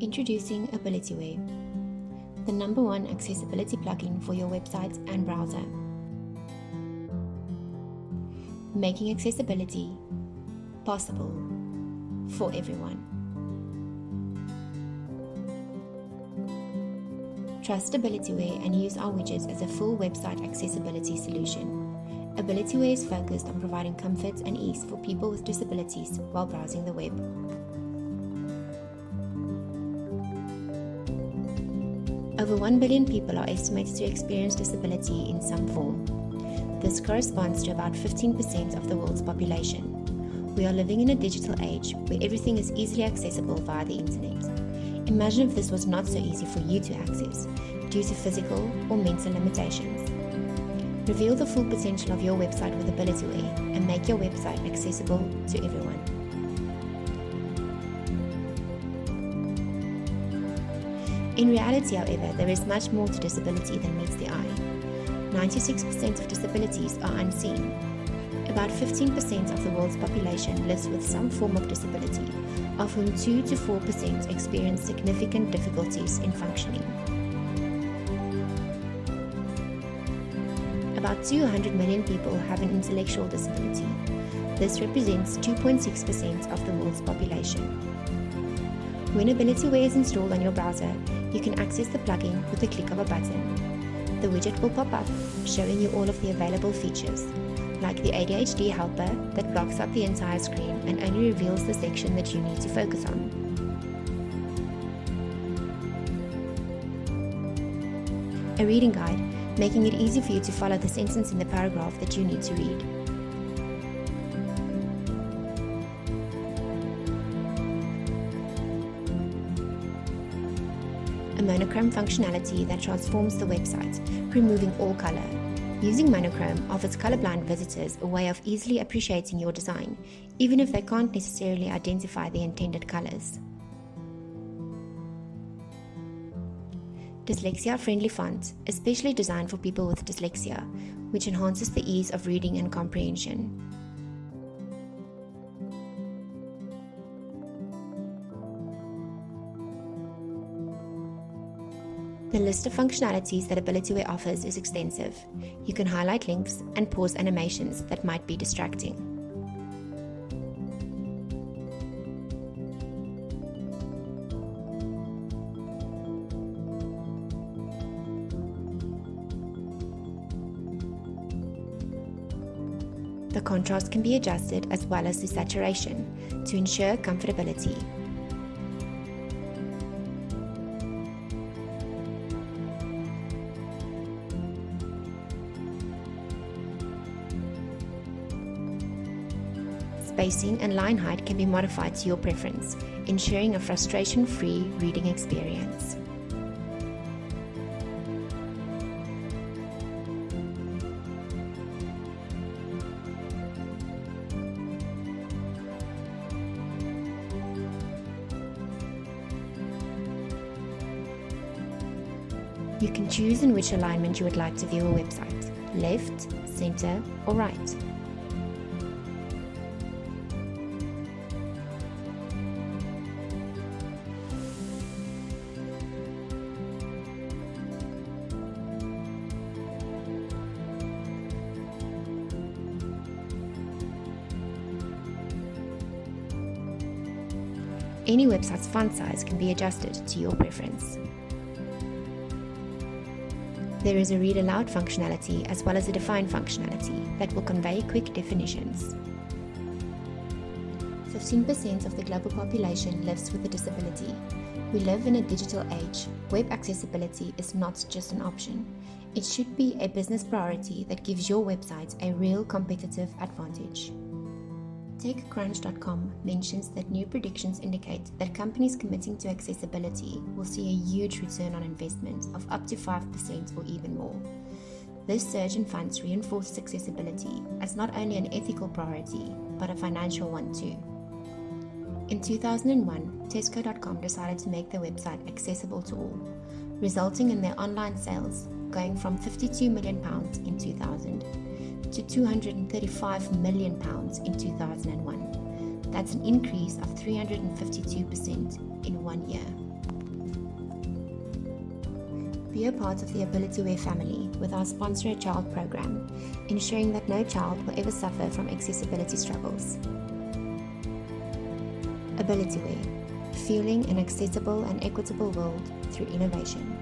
Introducing AbilityWare, the #1 accessibility plugin for your website and browser. Making accessibility possible for everyone. Trust AbilityWare and use our widgets as a full website accessibility solution. AbilityWare is focused on providing comfort and ease for people with disabilities while browsing the web. Over 1 billion people are estimated to experience disability in some form. This corresponds to about 15% of the world's population. We are living in a digital age where everything is easily accessible via the internet. Imagine if this was not so easy for you to access due to physical or mental limitations. Reveal the full potential of your website with AbilityWare and make your website accessible to everyone. In reality, however, there is much more to disability than meets the eye. 96% of disabilities are unseen. About 15% of the world's population lives with some form of disability, of whom 2 to 4% experience significant difficulties in functioning. About 200 million people have an intellectual disability. This represents 2.6% of the world's population. When AbilityWare is installed on your browser, you can access the plugin with the click of a button. The widget will pop up, showing you all of the available features, like the ADHD helper that blocks out the entire screen and only reveals the section that you need to focus on. A reading guide, making it easy for you to follow the sentence in the paragraph that you need to read. A monochrome functionality that transforms the website, removing all color. Using monochrome offers colorblind visitors a way of easily appreciating your design, even if they can't necessarily identify the intended colors. Dyslexia-friendly font, especially designed for people with dyslexia, which enhances the ease of reading and comprehension. The list of functionalities that AbilityWare offers is extensive. You can highlight links and pause animations that might be distracting. The contrast can be adjusted as well as the saturation to ensure comfortability. Spacing and line height can be modified to your preference, ensuring a frustration-free reading experience. You can choose in which alignment you would like to view a website, left, center, or right. Any website's font size can be adjusted to your preference. There is a read aloud functionality as well as a define functionality that will convey quick definitions. 15% of the global population lives with a disability. We live in a digital age. Web accessibility is not just an option. It should be a business priority that gives your website a real competitive advantage. TechCrunch.com mentions that new predictions indicate that companies committing to accessibility will see a huge return on investment of up to 5% or even more. This surge in funds reinforces accessibility as not only an ethical priority, but a financial one too. In 2001, Tesco.com decided to make their website accessible to all, resulting in their online sales going from £52 million in 2000 to £235 million in 2001. That's an increase of 352% in 1 year. Be a part of the AbilityWare family with our Sponsor a Child program, ensuring that no child will ever suffer from accessibility struggles. AbilityWare, fueling an accessible and equitable world through innovation.